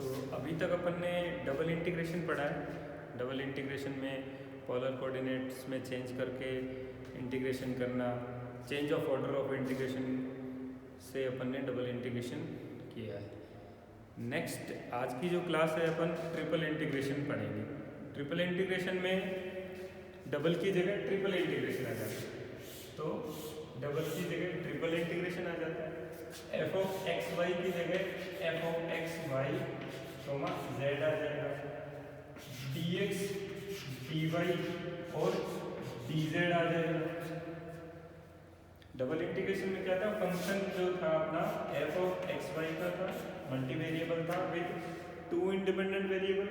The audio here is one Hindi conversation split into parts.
तो अभी तक अपन ने डबल इंटीग्रेशन पढ़ा है। डबल इंटीग्रेशन में पोलर कोऑर्डिनेट्स में चेंज करके इंटीग्रेशन करना, change of order of integration से अपन ने डबल इंटीग्रेशन किया है। नेक्स्ट आज की जो क्लास है अपन ट्रिपल इंटीग्रेशन पढ़ेंगे। ट्रिपल इंटीग्रेशन में डबल की जगह ट्रिपल इंटीग्रेशन आ जाता है, तो डबल की जगह ट्रिपल इंटीग्रेशन आ जाता है। एफ ऑफ एक्स वाई की जगह f of x y z आ जाएगा, डी एक्स डी वाई और डी जेड आ जाएगा। डबल इंटीग्रेशन में क्या था, फंक्शन जो था अपना एफ ऑफ एक्स वाई का था, मल्टी वेरिएबल था with two independent variable.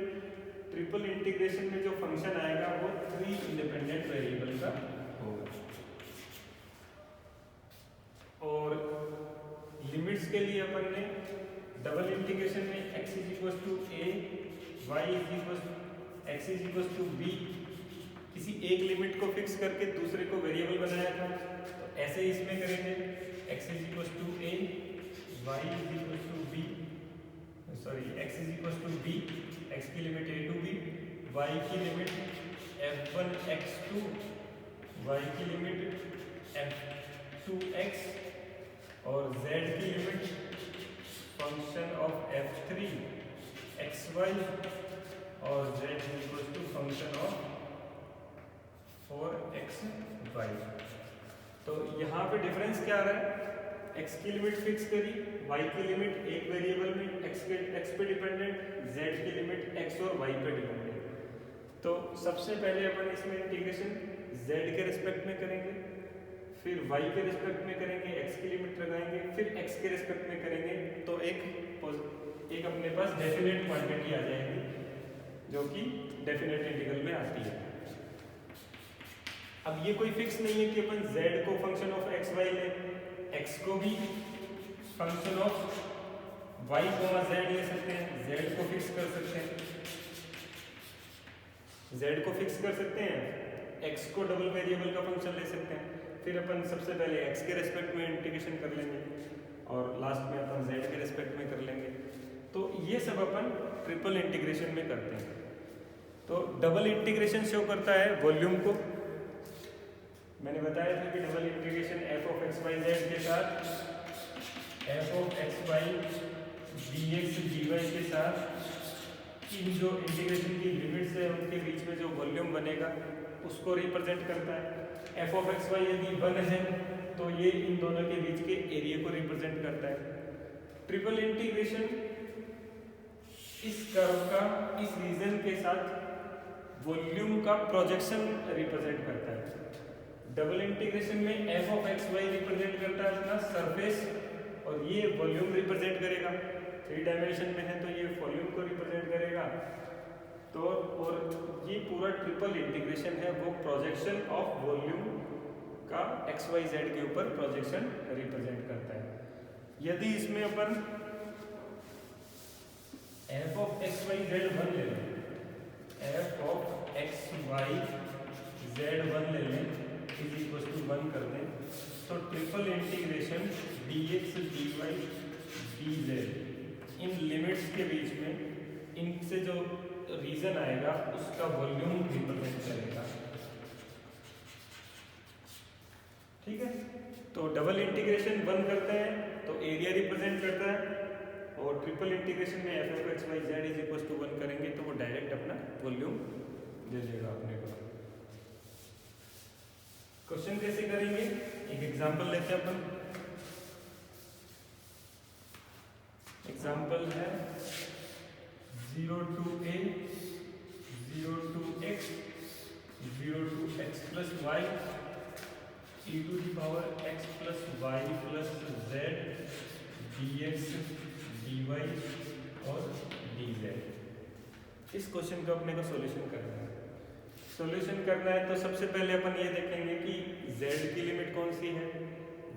Triple integration में जो फंक्शन आएगा वो 3 इंडिपेंडेंट वेरिएबल का होगा। और लिमिट्स के लिए अपन ने डबल इंटीग्रेशन में x is equal to a, y is equal x is equal to b किसी एक लिमिट को फिक्स करके दूसरे को वेरिएबल बनाया था। तो ऐसे इसमें करेंगे, x is equal to a, y is equal to b, sorry x is equal to b, x की limit a to b, y की लिमिट f1 x2, y की लिमिट f2 x और z की limit function of f3 xy और z equal to function of 4xy। तो यहाँ पे डिफरेंस क्या आ रहा है, x की लिमिट फिक्स करी, y की लिमिट एक वेरिएबल में x पे डिपेंडेंट, z की लिमिट x और y पे डिपेंडेंट। तो सबसे पहले अपन इसमें इंटीग्रेशन z के रिस्पेक्ट में करेंगे, फिर y के रिस्पेक्ट में करेंगे, x की लिमिट लगाएंगे, फिर x के रिस्पेक्ट में करेंगे। तो एक अपने पास डेफिनेट क्वांटिटी आ जाएगी जो कि डेफिनेट इंटीग्रल में आती है। अब ये कोई फिक्स नहीं है कि अपन z को फंक्शन ऑफ एक्स वाई लें, x को भी फंक्शन ऑफ y z ले सकते हैं, z को फिक्स कर सकते हैं, z को फिक्स कर सकते हैं, x को डबल वेरिएबल का फंक्शन ले सकते हैं। फिर अपन सबसे पहले x के रेस्पेक्ट में इंटीग्रेशन कर लेंगे और लास्ट में अपन z के रेस्पेक्ट में कर लेंगे। तो ये सब अपन ट्रिपल इंटीग्रेशन में करते हैं। तो डबल इंटीग्रेशन शो करता है वॉल्यूम को। मैंने बताया था कि double integration f of x y z के साथ f of x y d x d y के साथ इन जो इंटीग्रेशन की लिमिट्स है उनके बीच में जो वॉल्यूम बनेगा उसको रिप्रेजेंट करता है। एफ ऑफ एक्स वाई यदि 1 है तो ये इन दोनों के बीच के एरिया को रिप्रेजेंट करता है। ट्रिपल इंटीग्रेशन इस कर्व का इस रीजन के साथ वॉल्यूम का प्रोजेक्शन रिप्रेजेंट करता है। डबल इंटीग्रेशन में f of x y represent करता है अपना सरफेस और ये वॉल्यूम रिप्रेजेंट करेगा। 3 डायमेंशन में है तो ये वॉल्यूम को रिप्रेजेंट करेगा। तो और ये पूरा ट्रिपल इंटीग्रेशन है वो प्रोजेक्शन ऑफ वॉल्यूम का एक्स वाई जेड के ऊपर प्रोजेक्शन रिप्रेजेंट करता है। यदि इसमें अपन f of x y z 1 ले लें, f of x y z 1 ले लें इज इक्वल टू 1 कर दें, तो triple integration d x d y d z इन लिमिट्स के बीच में इनसे जो रीजन आएगा उसका वॉल्यूम रिप्रेजेंट करेगा। ठीक है, तो डबल इंटीग्रेशन 1 करते हैं तो एरिया रिप्रेजेंट करता है और ट्रिपल इंटीग्रेशन में f of x y z is equal to 1 करेंगे तो वो डायरेक्ट अपना वॉल्यूम दे देगा अपने को। क्वेश्चन कैसे करेंगे, एक एग्जांपल लेते हैं अपन। एग्जांपल है 0 to a 0 to x 0 to x plus y e to the power x plus y plus z dx dy और dz। इस क्वेश्चन का अपने को सॉल्यूशन करना है। सॉल्यूशन करना है तो सबसे पहले अपन ये देखेंगे कि z की लिमिट कौन सी है,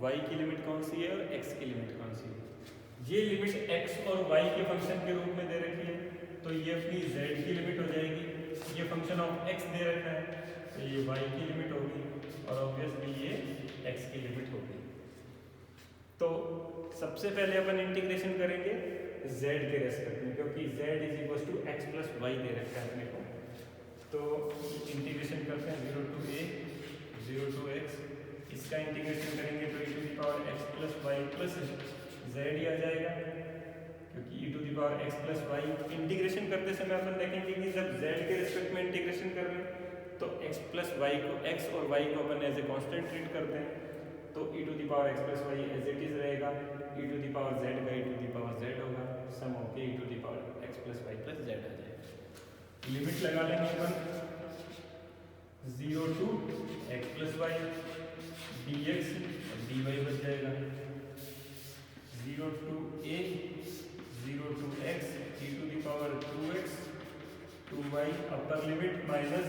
y की लिमिट कौन सी है और x की लिमिट कौन सी है। ये लिमिट x और y के फंक्शन के रूप में दे रखी है तो ये अपनी z की लिमिट हो जाएगी। ये फंक्शन ऑफ x दे रखा है तो ये y की लिमिट होगी और ऑब्वियसली ये x की लिमिट होगी। तो सबसे पहले अपन इंटीग्रेशन करेंगे z के रेस्पेक्ट में, क्योंकि z is equal to x plus y दे रखा है अपने को। तो इंटीग्रेशन करते हैं 0 to a 0 to x, इसका इंटीग्रेशन करेंगे तो e to the power x plus y plus z ही आ जाएगा, क्योंकि e to the power x plus y integration करते समय अपन देखेंगे कि जब z के रेस्पेक्ट में इंटीग्रेशन कर रहे हैं तो x प्लस वाई को, x और y को अपन एज ए कांस्टेंट ट्रीट करते हैं, तो e to the power x plus y as it is रहेगा, e to the power z का e to the power z होगा, सम होके e to the power x plus y plus z आ जाएगा। लिमिट लगा लेंगे अपन 0 to x plus y dx और dy बच जाएगा, 0 to a 0 to x e to the power 2x 2y upper limit minus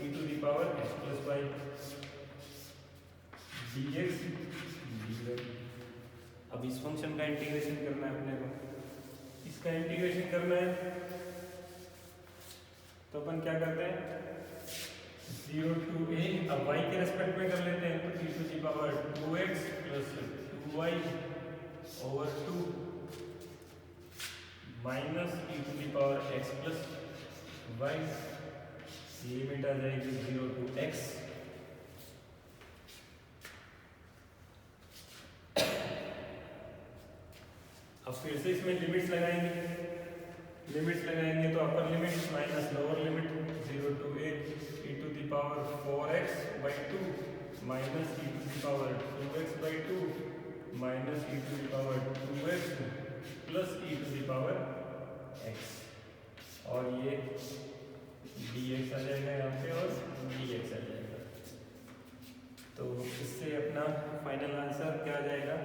e to the power x plus y dx dy। अब इस फंक्शन का इंटीग्रेशन करना है अपने को, इसका इंटीग्रेशन करना है तो अपन क्या करते हैं 0 to a, अब y के रेस्पेक्ट में कर लेते हैं तो e to the power 2x plus 2y over 2 minus e to the power x plus y, limit आ जाएगी 0 to x। अब फिर से इसमें लिमिट्स लगाएंगे, तो upper limit minus lower limit 0 to a e to the power 4x by 2 minus e to the power 2x by 2 minus e to the power 2x plus e to the power x, और ये dx आ जाएगा यहाँ पे और dx आ जाएगा। तो इससे अपना फाइनल आंसर क्या आ जाएगा,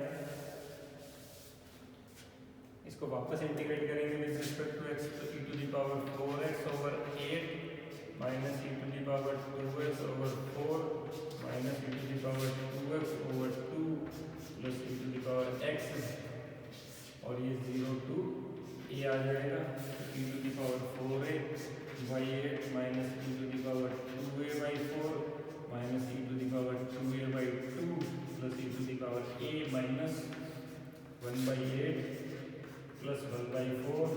इसको वापस इंटीग्रेट करेंगे विद रिस्पेक्ट टू x, तो e to the power 4x over 8 minus e to the power 2x over 4 minus e to the power 2x over 2 plus e to the power x, और ये 0 to a आ जाएगा, e to the power 4a by 8 minus e to the power 2a by 4 minus e to the power 2a by 2 plus e to the power a minus 1 by 8 plus 1 by 4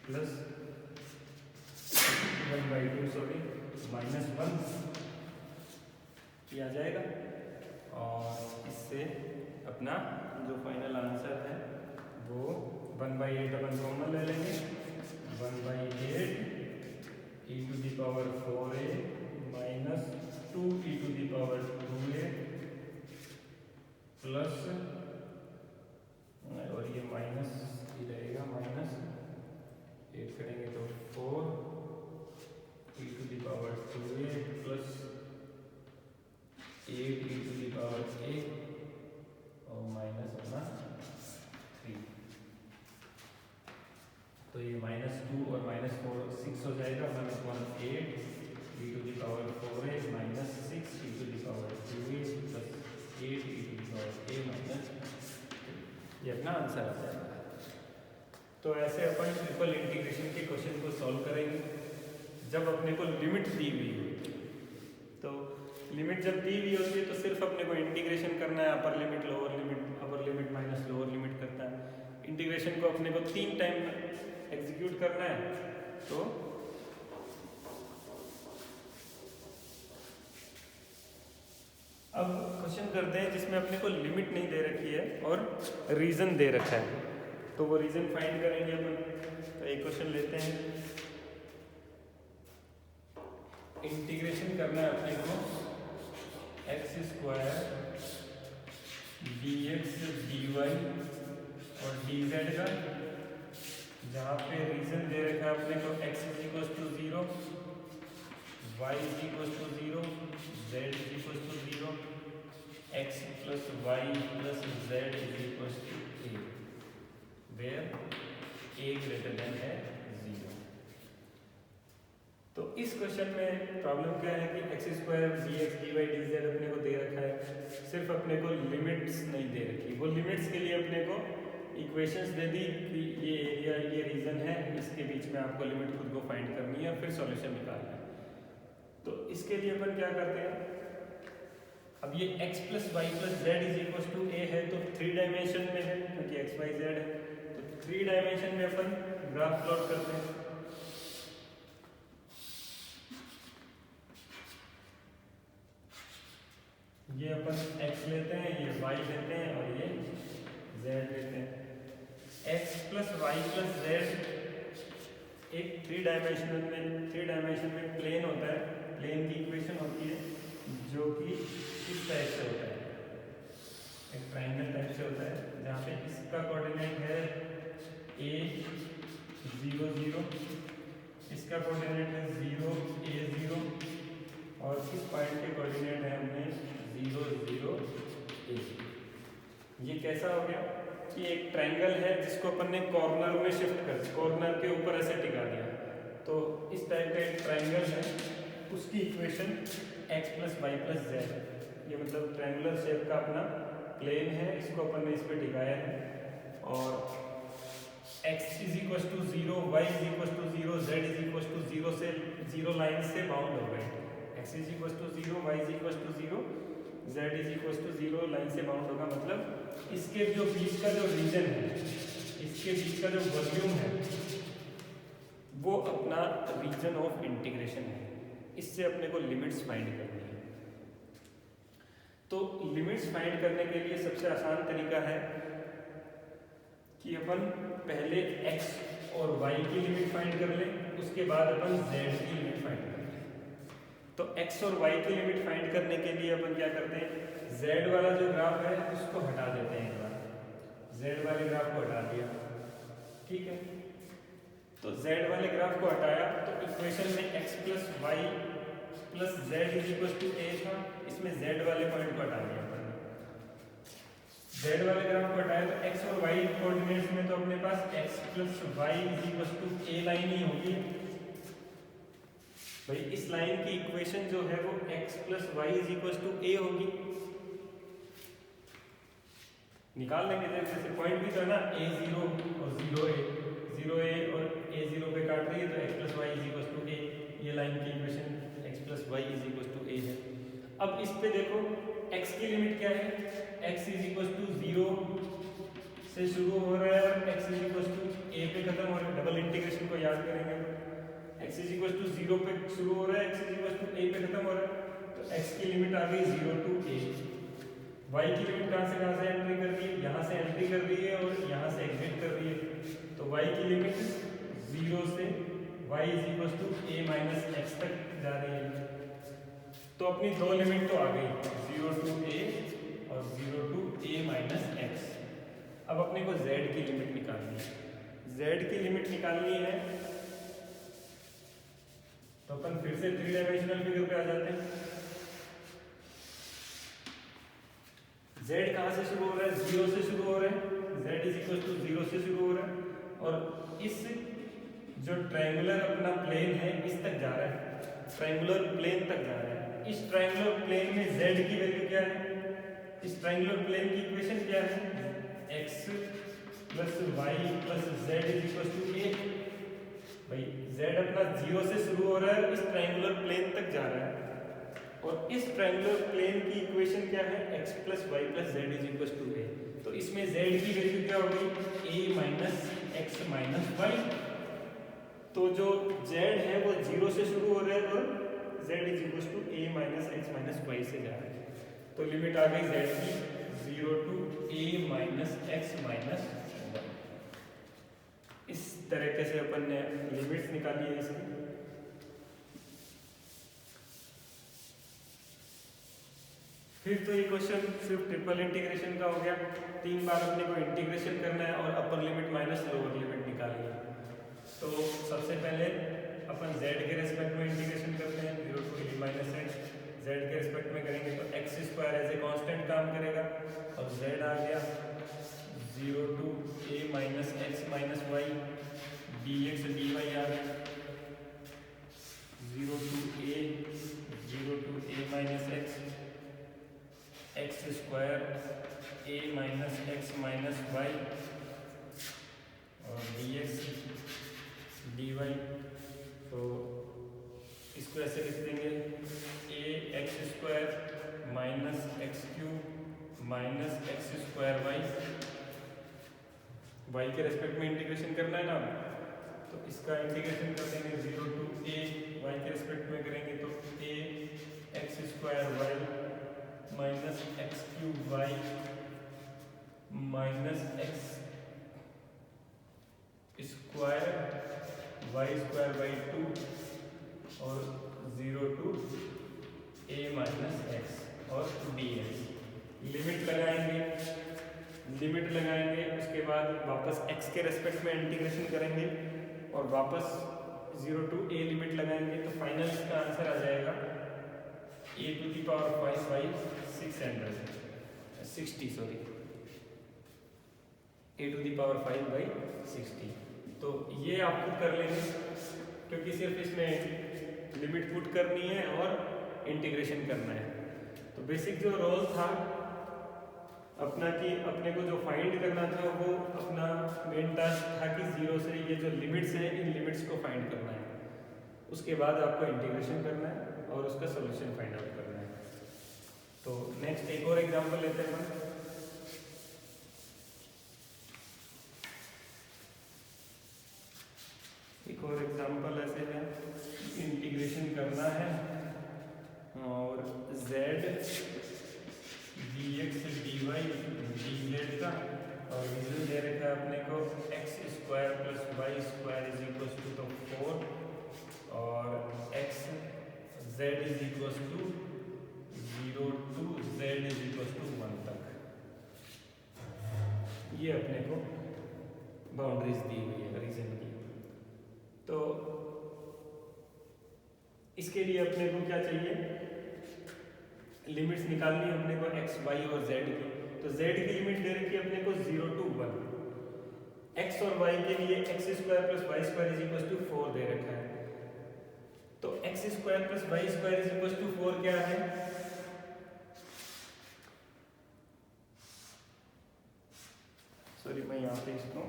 plus 1 by 2 sorry minus 1 ये आ जाएगा, और इससे अपना जो फाइनल आंसर है वो 1 by 8 अपन कॉमन ले लेंगे, 1 by 8 e to the power 4a minus 2 e to the power 2a plus, और ये माइनस ही रहेगा, माइनस 8 करेंगे तो 4 e to the power 2a plus 8 e to the power a और माइनस अपना 3, तो ये माइनस 2 और माइनस 4 6 हो जाएगा, minus 1 8 e to the power 4a minus 6 e to the power 2a plus 8 e to the power a minus, ये अपना आंसर आ जाएगा। तो ऐसे अपन ट्रिपल इंटीग्रेशन के क्वेश्चन को सॉल्व करेंगे जब अपने को लिमिट दी हुई है। तो लिमिट जब दी हुई होती है तो सिर्फ अपने को इंटीग्रेशन करना है, अपर लिमिट लोअर लिमिट, अपर लिमिट माइनस लोअर लिमिट करता है। इंटीग्रेशन को अपने को 3 टाइम एग्जीक्यूट करना है। तो अब क्वेश्चन करते हैं जिसमें अपने को लिमिट नहीं दे रखी है और रीज़न दे रखा है, तो वो रीज़न फाइंड करेंगे अपन। तो एक क्वेश्चन लेते हैं, इंटीग्रेशन करना है अपने को एक्स स्क्वायर dx dy और dz का, जहाँ पे रीज़न दे रखा है अपने को x is equal to 0, y is equal to 0, z is equal to 0, x plus y plus z is equal to a, where a greater than है 0। तो इस क्वेश्चन में प्रॉब्लम क्या है कि x square dx dy dz अपने को दे रखा है, सिर्फ अपने को लिमिट्स नहीं दे रखी। वो लिमिट्स के लिए अपने को इक्वेशंस दे दी कि ये एरिया ये रीजन है, इसके बीच में आपको लिमिट खुद को फाइंड करनी है और फिर सॉल्यूशन निकालना है। तो इसके लिए अपन क्या करते हैं, अब ये x plus y plus z is equal to a है, तो 3 डायमेंशन में है क्योंकि एक्स वाई जेड है, तो 3 डायमेंशन में अपन ग्राफ प्लॉट करते हैं। ये अपन x लेते हैं, ये y लेते हैं और ये z लेते हैं। x plus y plus z एक 3 डायमेंशन में प्लेन होता है, प्लेन की इक्वेशन होती है जो कि इस टाइप से होता है, एक ट्रायंगल टाइप से होता है जहाँ पे इसका कोऑर्डिनेट है a 0 0, इसका कोऑर्डिनेट है 0 a 0 और इस पॉइंट के कोऑर्डिनेट है हमने 0 0 a। ये कैसा हो गया कि एक ट्रायंगल है जिसको अपन ने कॉर्नर में शिफ्ट कर, कॉर्नर के ऊपर ऐसे टिका दिया, तो इस टाइप का एक ट्रायंगल है, उसकी equation x plus y plus z, ये मतलब ट्रायंगुलर शेप का अपना प्लेन है, इसको अपन ने इस पे टिकाया है और x is equal to 0, y is equal to 0, z is equal to 0 से 0 लाइन से बाउंड हो गए। x is equal to 0, y is equal to 0, z is equal to 0 line से बाउंड होगा, मतलब इसके जो बीच का जो रीजन है, इसके बीच का जो वॉल्यूम है वो अपना रीजन ऑफ इंटीग्रेशन है, इससे अपने को लिमिट्स फाइंड करनी है। तो लिमिट्स फाइंड करने के लिए सबसे आसान तरीका है कि अपन पहले x और y की लिमिट फाइंड कर लें, उसके बाद अपन z की लिमिट फाइंड कर लें। तो x और y की लिमिट फाइंड करने के लिए अपन क्या करते हैं, z वाला जो ग्राफ है उसको हटा देते हैं, एक बार z वाले ग्राफ को हटा दिया, ठीक है। तो z वाले ग्राफ को हटाया तो इक्वेशन में x plus y plus z is equal to a था, इसमें z वाले पॉइंट को हटा दिया अपन ने। z वाले ग्राफ को हटाया तो x और y कोऑर्डिनेट्स में तो अपने पास x plus y is equal to a line ही होगी भाई, इस लाइन की इक्वेशन जो है वो x plus y is equal to a होगी, निकाल लेंगे जैसे पॉइंट भी तो है ना, a0 और 0a और a0 पे काट रही है तो x plus y is equal to a, ये लाइन की equation x plus y is equal to a है। अब इस पे देखो x की लिमिट क्या है, x इज इक्वल टू 0 से शुरू हो रहा है और x is equal to a पे खत्म हो रहा है, डबल इंटीग्रेशन को याद करेंगे, x इज इक्वल टू 0 पे शुरू हो रहा है, x is equal to a पे खत्म हो रहा है, तो x की लिमिट आ गई 0 टू a। y की लिमिट कहाँ से एंट्री कर रही है, यहाँ से एंट्री कर रही है और यहाँ से एग्जिट कर रही है, तो y की लिमिट 0 से y is equal to a minus x तक जा रही है। तो अपनी दो लिमिट तो आ गई 0 टू a और 0 टू a माइनस x। अब अपने को z की लिमिट निकालनी है, z की लिमिट निकालनी है तो अपन फिर से 3 डायमेंशनल फिगर पे आ जाते हैं। z कहाँ से शुरू हो रहा है, 0 से शुरू हो रहा है, z इज इक्वल टू 0 से शुरू हो रहा है और इस जो ट्रायंगुलर अपना प्लेन है इस तक जा रहा है, ट्रायंगुलर प्लेन तक जा रहा है। इस ट्रायंगुलर प्लेन में z की वैल्यू क्या है, इस ट्रायंगुलर प्लेन की इक्वेशन क्या है, x plus y plus z is equal to a. भाई z अपना 0 से शुरू हो रहा है, इस ट्रायंगुलर प्लेन तक जा रहा है और इस ट्रायंगुलर प्लेन की इक्वेशन क्या है, x plus y plus z is equal to a. तो इसमें z की वैल्यू क्या होगी, a minus x minus y. तो जो z है वो 0 से शुरू हो रहा है और z is equal to a minus x minus y से जा रहा है। तो लिमिट आ गई z की 0 to a minus x minus y. इस तरीके से अपन ने लिमिट्स निकाली है इसकी। फिर तो ये क्वेश्चन सिर्फ ट्रिपल इंटीग्रेशन का हो गया, 3 बार अपने को इंटीग्रेशन करना है और upper limit minus lower limit निकालनी है। तो सबसे पहले अपन z के रेस्पेक्ट में इंटीग्रेशन करते हैं, 0 to a minus x. z के रेस्पेक्ट में करेंगे तो x square as a constant काम करेगा और z आ गया 0 to a minus x minus y, dx dy आ गया 0 to a minus x, x square a minus x minus y और dx dy। तो इसको ऐसे लिख देंगे a x square minus x cube minus x square y के रेस्पेक्ट में इंटीग्रेशन करना है ना, तो इसका इंटीग्रेशन कर देंगे 0 टू a, वाई के रेस्पेक्ट में करेंगे तो a x square y minus x cube y minus x square y square by 2 और 0 टू a माइनस एक्स और dx। लिमिट लगाएंगे, उसके बाद वापस x के रेस्पेक्ट में इंटीग्रेशन करेंगे और वापस 0 टू a लिमिट लगाएंगे, तो फाइनल इसका आंसर आ जाएगा a to the power 5 by 660 sorry a to the power 5 by 60। तो ये आप खुद कर लेंगे क्योंकि सिर्फ इसमें लिमिट पुट करनी है और इंटीग्रेशन करना है। तो बेसिक जो रोल था अपना कि अपने को जो फाइंड करना था वो अपना मेन टास्क था कि 0 से ये जो लिमिट्स हैं इन लिमिट्स को फाइंड करना है, उसके बाद आपको इंटीग्रेशन करना है और उसका सॉल्यूशन फाइंड आउट करना है। तो नेक्स्ट एक और एग्जांपल लेते हैं हम। एक और एग्जांपल ऐसे है, इंटीग्रेशन करना है और z dx dy dz का, और रीजन दे रखा है अपने को x square plus y square is equal to तो 4 और x z is equal to 0 to z is equal to 1 तक। ये अपने को बाउंड्रीज दी हुई है रीजन की। तो इसके लिए अपने को क्या चाहिए, लिमिट्स निकालनी है अपने को x, y और z की। तो z की लिमिट दे रखी है अपने को 0 टू 1, x और y के लिए x square plus y square is equal to 4 दे रखा है। तो x square plus y square is equal to 4 क्या है, सॉरी मैं यहाँ पे इसको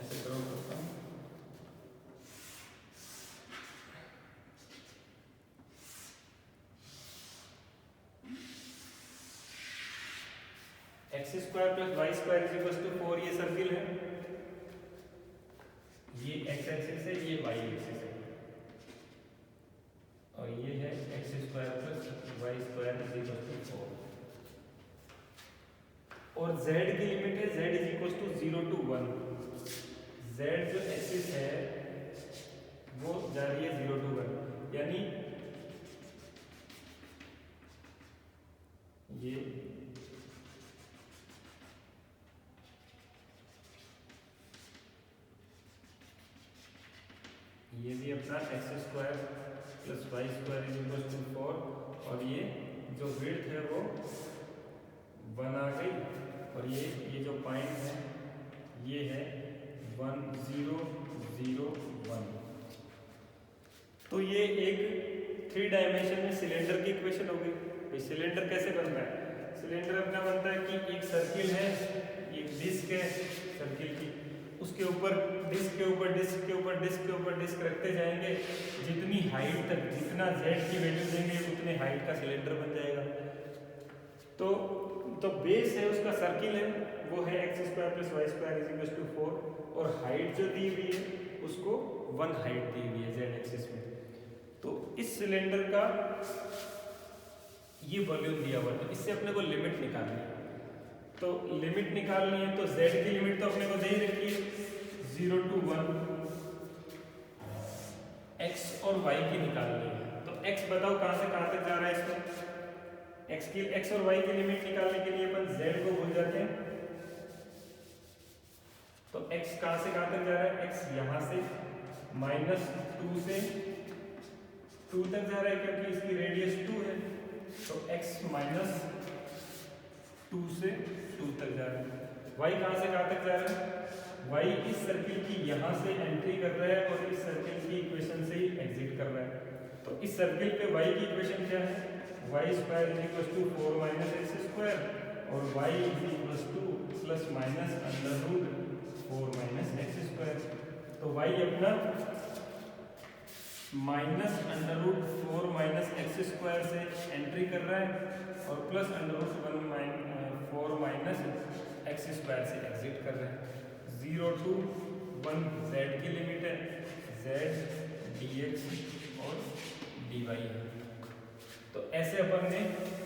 ऐसे ड्रॉ करता हूँ। X square plus y square is equal to 4, ये सर्किल है, ये एक्स एक्सिस है, ये वाई एक्सिस है, और ये है x square plus y square is equal to 4। और z की लिमिट है z is equal to 0 to 1। z जो एक्सिस है वो जा रही है 0 टू 1, यानी ये भी अपना x square plus y square is equal to 4, और ये जो विड्थ है वो 1 आ गई, और ये जो पॉइंट है ये है 1 0 0 1। तो ये एक 3 डायमेंशन में सिलेंडर की इक्वेशन हो गई। सिलेंडर कैसे बनता है, सिलेंडर अपना बनता है कि एक सर्किल है, एक डिस्क है सर्किल की, उसके ऊपर डिस्क के ऊपर डिस्क के ऊपर डिस्क के ऊपर डिस्क रखते जाएंगे, जितनी हाइट तक, जितना z की वैल्यू देंगे उतने हाइट का सिलेंडर बन जाएगा। तो बेस है उसका सर्किल है वो है x square plus y square is equal to 4, और हाइट जो दी हुई है उसको 1 हाइट दी हुई है z एक्सिस में। तो इस सिलेंडर का ये वॉल्यूम दिया हुआ है, तो इससे अपने को लिमिट निकालनी है। तो लिमिट निकालनी है तो z की लिमिट तो अपने को दे ही रखी है 0 टू 1, x और y की निकालनी है। तो x बताओ कहाँ से कहाँ तक जा रहा है इसमें, x और y की लिमिट निकालने के लिए अपन z को भूल जाते हैं। तो x कहाँ से कहाँ तक जा रहा है, x यहाँ से -2 से 2 तक जा रहा है क्योंकि इसकी रेडियस 2 है, तो x -2 से 2 तक जा रहा है। y कहाँ से कहाँ तक जा रहा है, y इस सर्किल की यहाँ से एंट्री कर रहा है और इस सर्किल की इक्वेशन से ही एग्जिट कर रहा है। तो इस सर्किल पे y की इक्वेशन क्या है, y square is equal to 4 minus x square, और y is equal to plus minus under root 4 minus x square. तो y अपना minus under root 4 minus x square से एंट्री कर रहा है और plus under root 4 minus x square से एग्जिट कर रहा है। 0 to 1 z की लिमिट है, z dx और dy है। तो ऐसे अपन ने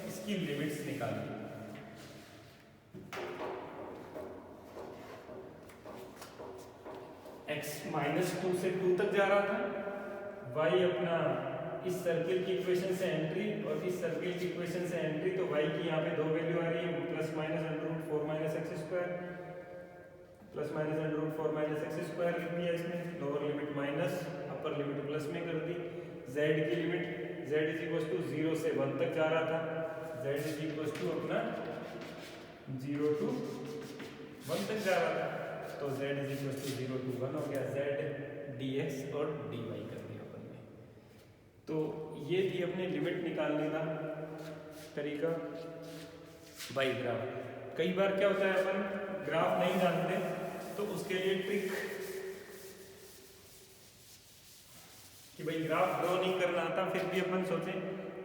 इसकी लिमिट्स निकाली। x -2 से 2 तक जा रहा था, y अपना इस सर्किल की इक्वेशन से एंट्री और इस सर्किल की इक्वेशन से एंट्री, तो y की यहाँ पे दो वैल्यू आ रही है, plus minus under root 4 minus x square, plus minus under root 4 minus x square लिख दिया इसमें, lower limit minus upper limit plus में कर दी। z की limit z is equal to 0 से 1 तक जा रहा था, z इज इक्वल टू अपना 0 to 1 तक जा रहा था, तो z is equal to 0 to 1 हो गया, z dx और dy कर दिया अपन ने। तो ये थी अपनी लिमिट निकालने का तरीका बाई ग्राफ। कई बार क्या होता है, अपन ग्राफ नहीं जानते तो उसके लिए ट्रिक कि भाई ग्राफ ड्रॉ नहीं करना आता, फिर भी अपन सोचें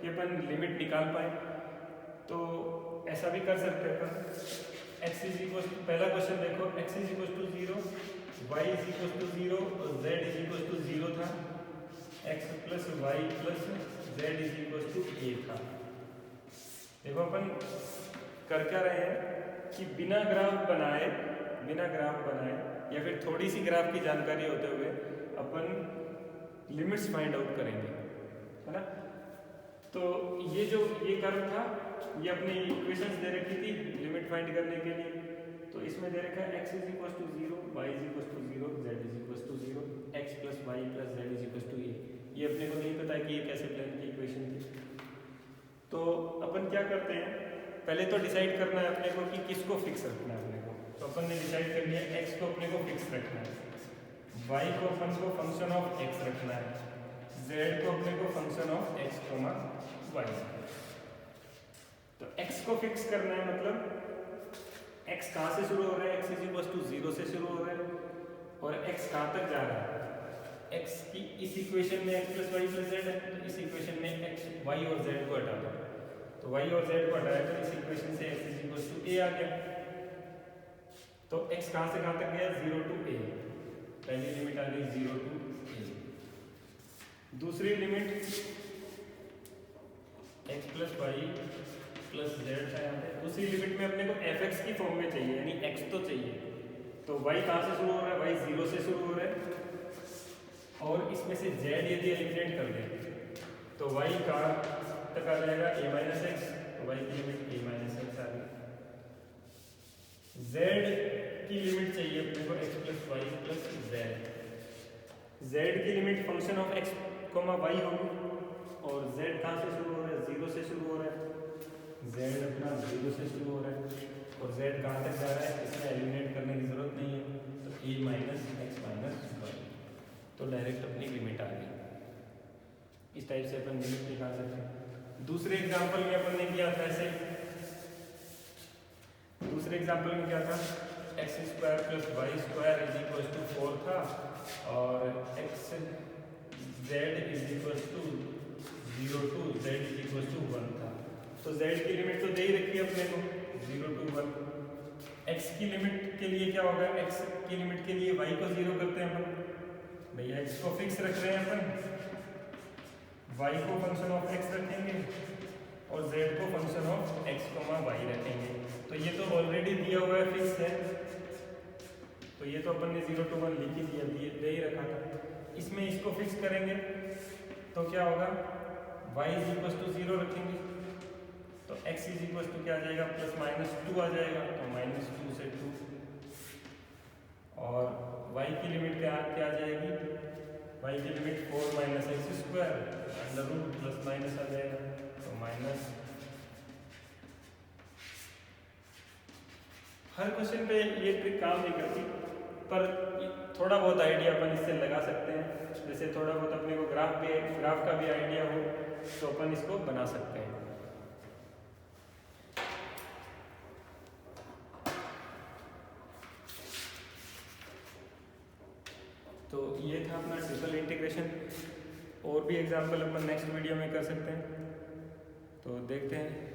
कि अपन लिमिट निकाल पाए, तो ऐसा भी कर सकते हैं अपन। x इज इक्वल टू, पहला क्वेश्चन देखो, x is equal to 0, y is equal to 0 और z इज इक्वल टू 0 था, x plus y plus z is equal to a था। देखो अपन कर क्या रहे हैं कि बिना ग्राफ बनाए या फिर थोड़ी सी ग्राफ की जानकारी होते हुए अपन लिमिट्स फाइंड आउट करेंगे, है ना। तो ये जो ये कर्व था, ये अपनी इक्वेशंस दे रखी थी लिमिट फाइंड करने के लिए, तो इसमें दे रखा है x is equal to 0, y is equal to 0, z is equal to 0, x plus y plus z is equal to ये अपने को नहीं पता कि ये कैसे प्लेन की इक्वेशन थी। तो अपन क्या करते हैं, पहले तो डिसाइड करना है अपने को कि किसको फिक्स रखना है अपने को। तो अपन ने डिसाइड कर लिया x को अपने को फिक्स रखना है, y को अपन को फंक्शन ऑफ x रखना है, z को अपने को फंक्शन ऑफ x, y। तो x को फिक्स करना है, मतलब x कहाँ से शुरू हो रहा है, x इज इक्वल टू 0 से शुरू हो रहा है और x कहाँ तक जा रहा है, x की इस इक्वेशन में x plus y plus z है, तो इस इक्वेशन में x y और z को हटा दो, तो y और z को हटाया तो इस इक्वेशन से x is equal to a आ गया। तो x कहाँ से कहाँ तक गया, 0 to a, पहली लिमिट आ गई 0 to a। दूसरी limit x plus y plus z है यहाँ पे, दूसरी लिमिट में अपने को fx की फॉर्म में चाहिए, यानी x तो चाहिए। तो y कहाँ से शुरू हो रहा है, y 0 से शुरू हो रहा है और इसमें से z यदि एलिमिनेट कर दें तो y का तक आ जाएगा a माइनस एक्स, तो y की लिमिट a माइनस एक्स आ गई। z की लिमिट चाहिए अपने को x plus y plus z, z की limit function of x comma y होगी और z कहाँ से शुरू हो रहा है, 0 से शुरू हो रहा है, z अपना 0 से शुरू हो रहा है और z कहाँ तक जा रहा है, इसमें एलिमिनेट करने की जरूरत नहीं है, तो a minus x minus y, तो डायरेक्ट अपनी लिमिट आ गई। इस टाइप से अपन लिमिट निकाल सकते हैं। दूसरे एग्जांपल में अपन ने किया था ऐसे, दूसरे एग्जांपल में क्या था, x square plus y square is equal to 4 था और x z is equal to 0 to z is equal to 1 था। तो z की लिमिट तो दे ही रखी है अपने को 0 to 1। x की लिमिट के लिए क्या होगा, x की लिमिट के लिए y को 0 करते हैं अपन, भैया x को फिक्स रख रहे हैं अपन, y को फंक्शन ऑफ x रखेंगे और z को फंक्शन ऑफ x, y रखेंगे। तो ये तो ऑलरेडी दिया हुआ है, फिक्स है, तो ये तो अपन ने 0 to 1 लिख ही दिया, दे ही रखा था। इसमें इसको फिक्स करेंगे तो क्या होगा, y इज इक्वल टू 0 रखेंगे तो x इज इक्वल टू क्या आ जाएगा, प्लस माइनस 2 आ जाएगा, तो माइनस 2 से 2 और y की लिमिट क्या आ जाएगी, y की limit 4 minus x square under root plus minus आ जाएगा, तो माइनस। हर क्वेश्चन पे ये ट्रिक काम नहीं करती, पर थोड़ा बहुत आइडिया अपन इससे लगा सकते हैं। जैसे थोड़ा बहुत अपने को ग्राफ का भी आइडिया हो तो अपन इसको बना सकते हैं। तो ये था अपना ट्रिपल इंटीग्रेशन। और भी एग्जाम्पल अपन नेक्स्ट वीडियो में कर सकते हैं। तो देखते हैं